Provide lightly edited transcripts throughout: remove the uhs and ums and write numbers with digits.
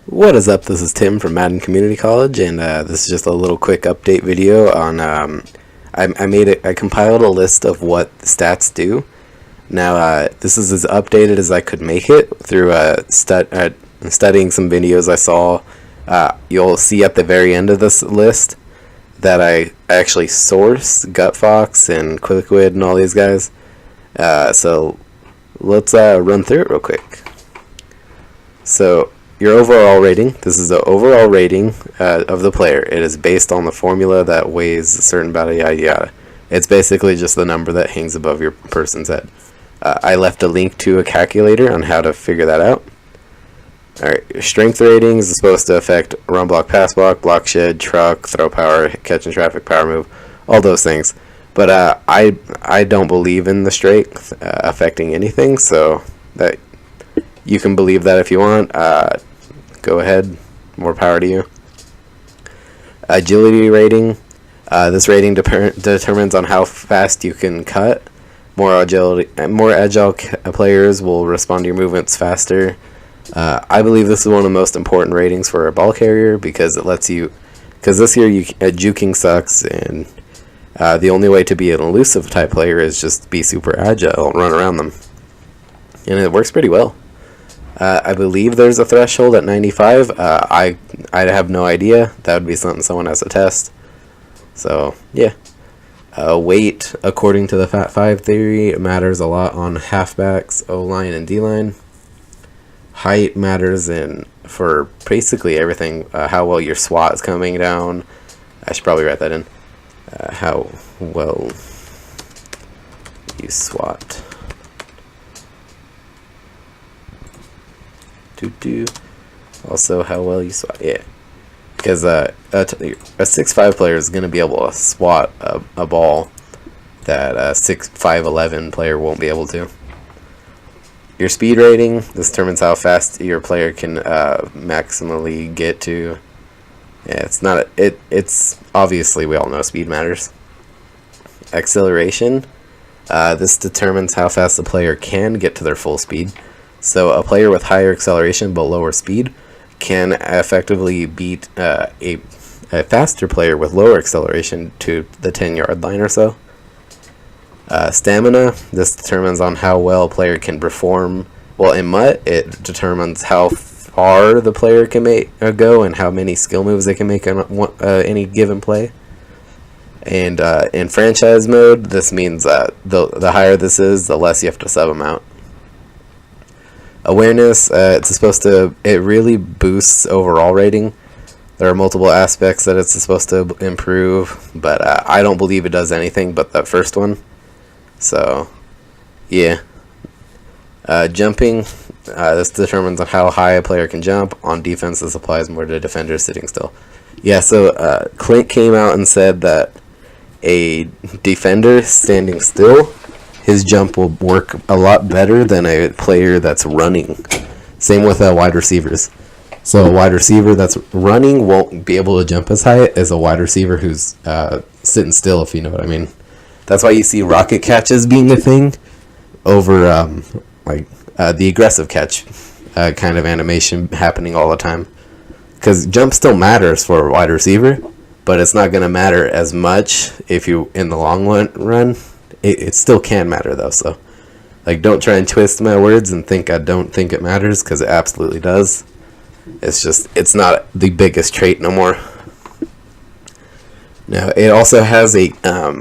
What is up? This is Tim from Madden Community College, and this is just a little quick update video on. I compiled a list of what stats do. Now, this is as updated as I could make it through studying some videos I saw. You'll see at the very end of this list that I actually source Gutfoxx and Kliquid and all these guys. So let's run through it real quick. So your overall rating. This is the overall rating of the player. It is based on the formula that weighs a certain amount of yada yada. It's basically just the number that hangs above your person's head. I left a link to a calculator on how to figure that out. Alright, your strength ratings is supposed to affect run block, pass block, block shed, truck, throw power, catch and traffic, power move, all those things. But I don't believe in the strength affecting anything, so that you can believe that if you want. Go ahead, more power to you. Agility rating. This rating determines on how fast you can cut. More agile players will respond to your movements faster. I believe this is one of the most important ratings for a ball carrier because it lets you. Because this year juking sucks, and the only way to be an elusive type player is just be super agile and run around them, and it works pretty well. I believe there's a threshold at 95. I have no idea. That would be something someone has to test. So yeah. Weight, according to the Fat Five theory, matters a lot on halfbacks, O-line, and D-line. Height matters for basically everything. How well your SWAT is coming down. I should probably write that in. How well you SWAT. Also, how well you SWAT. Yeah. Because a 6'5" player is going to be able to SWAT a ball that a 6'5" player won't be able to. Your speed rating. This determines how fast your player can maximally get to. Yeah, it's not. It's obviously we all know speed matters. Acceleration. This determines how fast the player can get to their full speed. So a player with higher acceleration but lower speed can effectively beat a faster player with lower acceleration to the 10-yard line or so. Stamina. This determines on how well a player can perform. Well, in MUT, it determines how far the player can go and how many skill moves they can make on any given play. And in franchise mode, this means the higher this is, the less you have to sub them out. Awareness, it really boosts overall rating. There are multiple aspects that it's supposed to improve, but I don't believe it does anything but that first one. So, yeah. Jumping, this determines on how high a player can jump. On defense, this applies more to defenders sitting still. Yeah, so Clint came out and said that a defender standing still, his jump will work a lot better than a player that's running. Same with wide receivers. So a wide receiver that's running won't be able to jump as high as a wide receiver who's sitting still, if you know what I mean. That's why you see rocket catches being a thing over the aggressive catch kind of animation happening all the time. Because jump still matters for a wide receiver, but it's not going to matter as much if you in the long run. It still can matter though, so don't try and twist my words and think I don't think it matters, because it absolutely does. It's just it's not the biggest trait no more. Now it also has a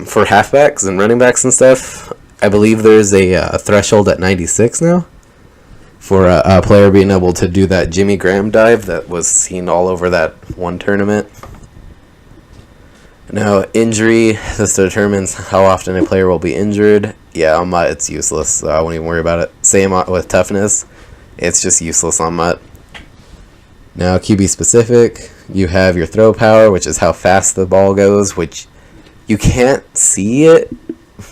for halfbacks and running backs and stuff. I believe there's a threshold at 96 now for a player being able to do that Jimmy Graham dive that was seen all over that one tournament. Now, injury, this determines how often a player will be injured. Yeah, on MUT, it's useless, so I won't even worry about it. Same with toughness. It's just useless on MUT. Now, QB specific, you have your throw power, which is how fast the ball goes, which you can't see it,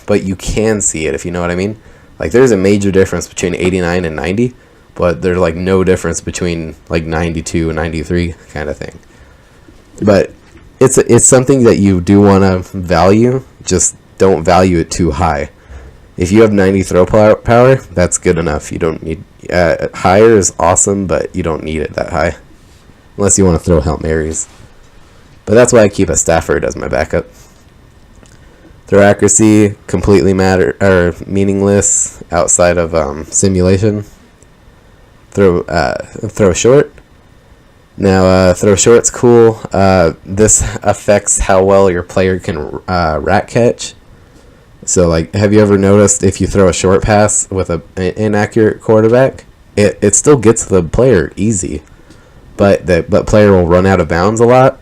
but you can see it, if you know what I mean. There's a major difference between 89 and 90, but there's, no difference between, 92 and 93 kind of thing. But it's something that you do want to value, just don't value it too high. If you have 90 throw power, that's good enough. You don't need higher is awesome, but you don't need it that high. unless you want to throw Hail Marys. But that's why I keep a Stafford as my backup. Throw accuracy, completely meaningless outside of simulation. Throw short. Now, throw short's cool. This affects how well your player can rat catch. So, like, have you ever noticed if you throw a short pass with an inaccurate quarterback, it still gets the player easy, but the player will run out of bounds a lot.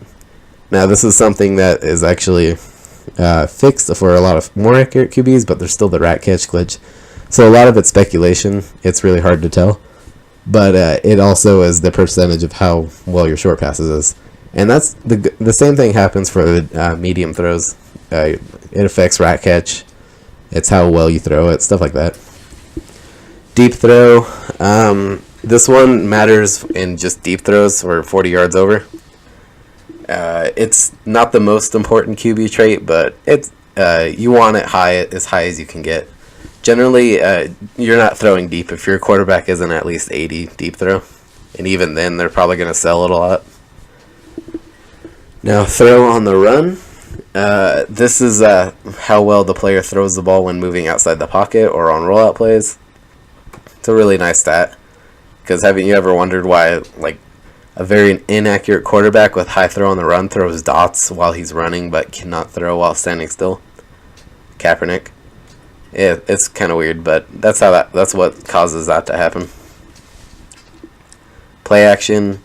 Now, this is something that is actually fixed for a lot of more accurate QBs, but there's still the rat catch glitch. So a lot of it's speculation. It's really hard to tell. But it also is the percentage of how well your short passes is. And that's the same thing happens for the medium throws. It affects rat catch. It's how well you throw it, stuff like that. Deep throw. This one matters in just deep throws or 40 yards over. It's not the most important QB trait, but it's you want it as high as you can get. Generally, you're not throwing deep if your quarterback isn't at least 80 deep throw, and even then, they're probably going to sell it a lot. Now, throw on the run. This is how well the player throws the ball when moving outside the pocket or on rollout plays. It's a really nice stat, because haven't you ever wondered why, like, a very inaccurate quarterback with high throw on the run throws dots while he's running but cannot throw while standing still? Kaepernick. It's kind of weird, but that's what causes that to happen. Play action.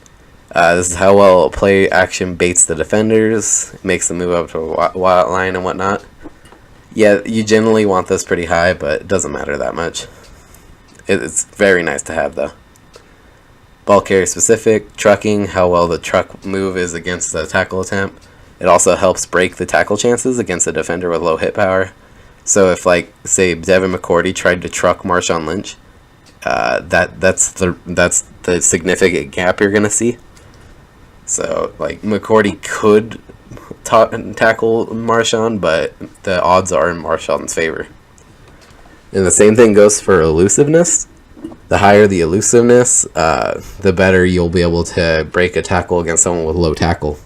This is how well play action baits the defenders, makes them move up to a wide line and whatnot. Yeah, you generally want this pretty high, but it doesn't matter that much. It's very nice to have, though. Ball carrier specific, trucking, how well the truck move is against the tackle attempt. It also helps break the tackle chances against a defender with low hit power. So if, like, say Devin McCourty tried to truck Marshawn Lynch, that's the significant gap you're gonna see. So, like, McCourty could tackle Marshawn, but the odds are in Marshawn's favor. And the same thing goes for elusiveness. The higher the elusiveness, the better you'll be able to break a tackle against someone with low tackle.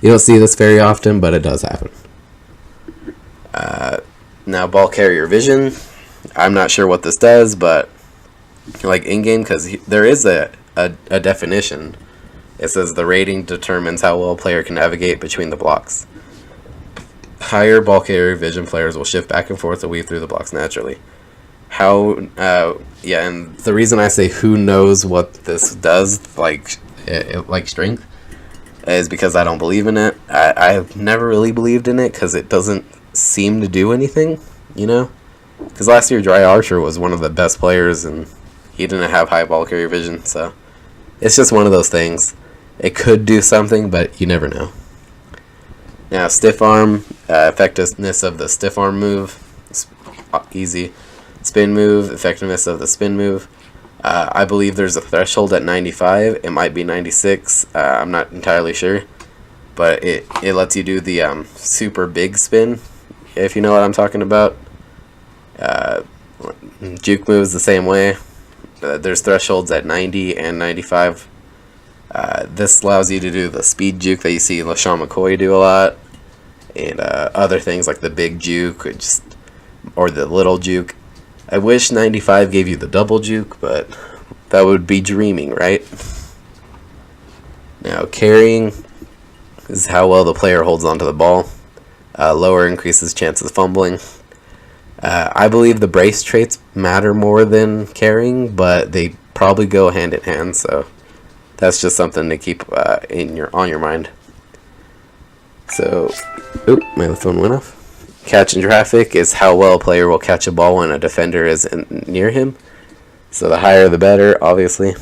You don't see this very often, but it does happen. Now, ball carrier vision. I'm not sure what this does, but like in-game, because there is a definition. It says the rating determines how well a player can navigate between the blocks. Higher ball carrier vision players will shift back and forth to weave through the blocks naturally. And the reason I say who knows what this does, like strength, is because I don't believe in it. I've never really believed in it because it doesn't seem to do anything, you know? Because last year Dry Archer was one of the best players and he didn't have high ball carrier vision, so it's just one of those things. It could do something, but you never know. Now, stiff arm, effectiveness of the stiff arm move, easy. Spin move, effectiveness of the spin move. I believe there's a threshold at 95. It might be 96. I'm not entirely sure. But it lets you do the super big spin, if you know what I'm talking about. Juke moves the same way. There's thresholds at 90 and 95. This allows you to do the speed juke that you see LaShawn McCoy do a lot. And other things like the big juke or the little juke. I wish 95 gave you the double juke, but that would be dreaming, right? Now, carrying is how well the player holds onto the ball. Lower increases chances of fumbling. I believe the brace traits matter more than carrying, but they probably go hand in hand, so that's just something to keep on your mind. So, my phone went off. Catch in traffic is how well a player will catch a ball when a defender is near him. So the higher the better, obviously.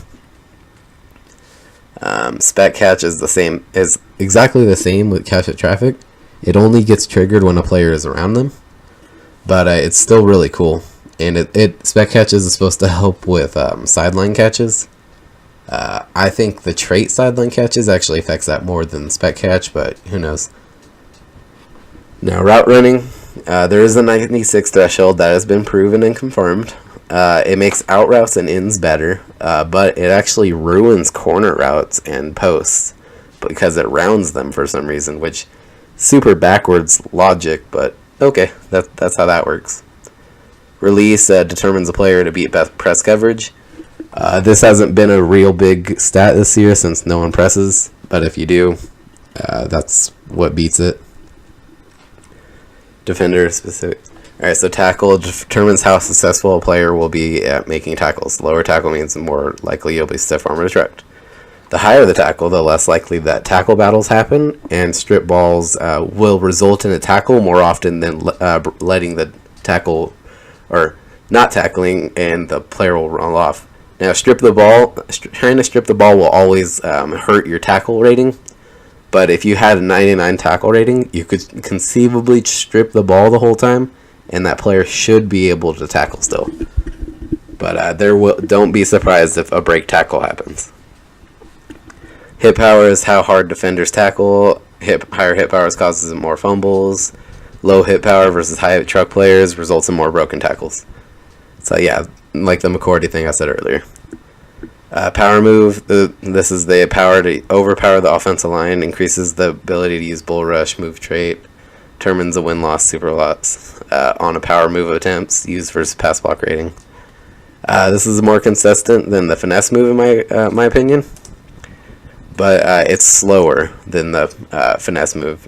Spec catch is exactly the same with catch at traffic. It only gets triggered when a player is around them, but it's still really cool. And spec catches is supposed to help with sideline catches. I think the trait sideline catches actually affects that more than spec catch, but who knows. Now, route running, there is a 96 threshold that has been proven and confirmed. it makes out routes and ins better, but it actually ruins corner routes and posts because it rounds them for some reason, which super backwards logic, but okay, that's how that works. Release determines a player to beat best press coverage. This hasn't been a real big stat this year since no one presses, but if you do, that's what beats it. Defender specific. Alright, so tackle determines how successful a player will be at making tackles. Lower tackle means the more likely you'll be stiff arm or disrupt. The higher the tackle, the less likely that tackle battles happen, and strip balls will result in a tackle more often than letting the tackle, or not tackling, and the player will run off. Now, trying to strip the ball will always hurt your tackle rating, but if you had a 99 tackle rating, you could conceivably strip the ball the whole time, and that player should be able to tackle still. But don't be surprised if a break tackle happens. Hit power is how hard defenders tackle. Higher hit powers causes more fumbles. Low hit power versus high truck players results in more broken tackles. So yeah, like the McCourty thing I said earlier. Power move, this is the power to overpower the offensive line, increases the ability to use bull rush, move trait, determines a win-loss, super loss on a power move attempts, used versus pass block rating. This is more consistent than the finesse move in my opinion, but it's slower than the finesse move.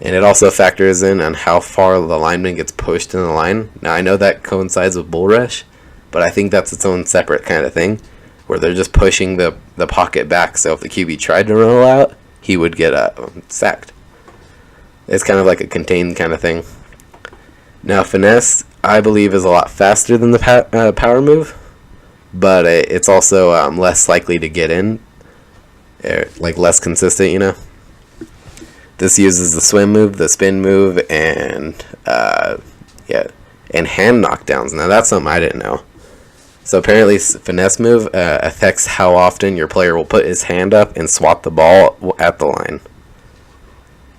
And it also factors in on how far the lineman gets pushed in the line. Now, I know that coincides with bull rush, but I think that's its own separate kind of thing, where they're just pushing the pocket back, so if the QB tried to roll out, he would get sacked. It's kind of like a contained kind of thing. Now, finesse, I believe, is a lot faster than the power move, but it's also less likely to get in, like less consistent, you know? This uses the swim move, the spin move, and hand knockdowns. Now, that's something I didn't know. So apparently, finesse move affects how often your player will put his hand up and swat the ball at the line.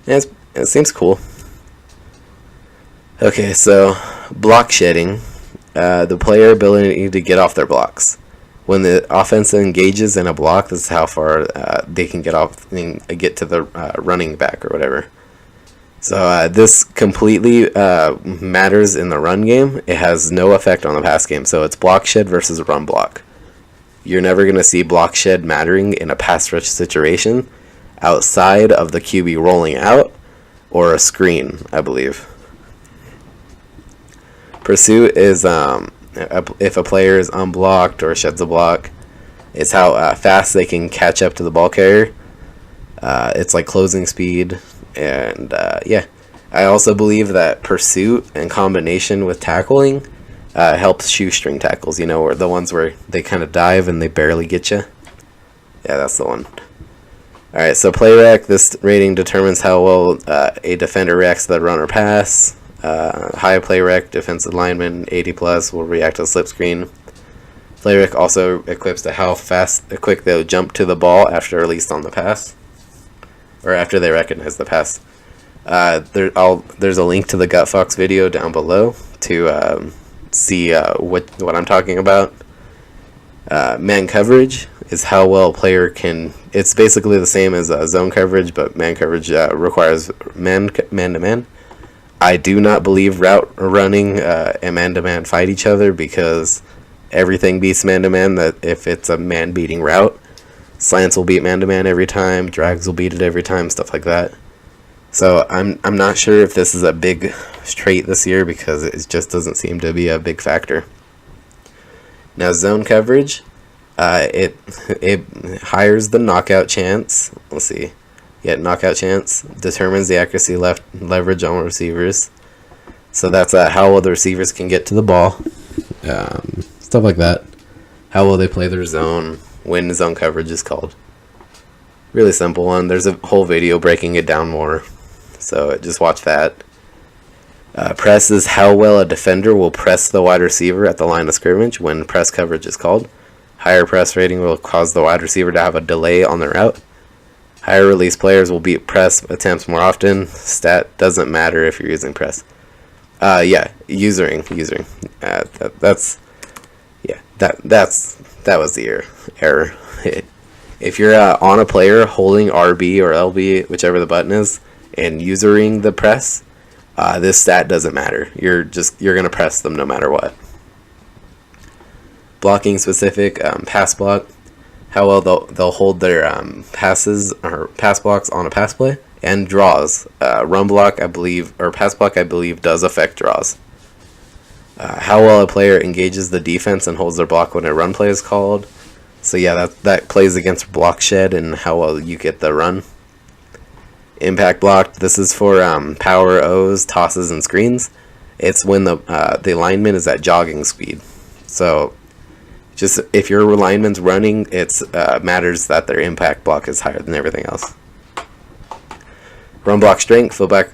Yeah, it seems cool. Okay, so block shedding, the player ability to get off their blocks. When the offense engages in a block, this is how far they can get to the running back or whatever. So this completely matters in the run game. It has no effect on the pass game. So it's block shed versus run block. You're never going to see block shed mattering in a pass rush situation outside of the QB rolling out or a screen, I believe. Pursuit is if a player is unblocked or sheds a block. It's how fast they can catch up to the ball carrier. It's like closing speed. And I also believe that pursuit in combination with tackling helps shoestring tackles, you know, or the ones where they kind of dive and they barely get you. Yeah, that's the one. Alright, so play rec, this rating determines how well a defender reacts to the run or pass. High play rec, defensive lineman 80 plus will react to the slip screen. Play rec also equips to how quick they'll jump to the ball after released on the pass, or after they recognize the pass. There's a link to the Gutfoxx video down below to see what I'm talking about. Man coverage is how well a player can. It's basically the same as zone coverage, but man coverage requires man-to-man. I do not believe route running and man-to-man fight each other, because everything beats man-to-man. That if it's a man beating route, slants will beat man-to-man every time, drags will beat it every time, stuff like that. So I'm not sure if this is a big trait this year, because it just doesn't seem to be a big factor. Now, zone coverage, it hires the knockout chance. Let's see. Yeah, knockout chance determines the accuracy leverage on receivers. So that's how well the receivers can get to the ball. Stuff like that. How well they play their zone when zone coverage is called. Really simple one. There's a whole video breaking it down more, so just watch that. Press is how well a defender will press the wide receiver at the line of scrimmage when press coverage is called. Higher press rating will cause the wide receiver to have a delay on their route. Higher release players will beat press attempts more often. Stat doesn't matter if you're using press. Using. That's That was the error. If you're on a player holding RB or LB, whichever the button is, and usering the press, this stat doesn't matter. You're gonna press them no matter what. Blocking specific, pass block, how well they'll hold their passes or pass blocks on a pass play, and draws. Run block, I believe, or pass block, I believe, does affect draws. How well a player engages the defense and holds their block when a run play is called. So yeah, that plays against block shed and how well you get the run. Impact blocked. This is for power O's, tosses, and screens. It's when the lineman is at jogging speed. So just if your lineman's running, it matters that their impact block is higher than everything else. Run block strength. Fullback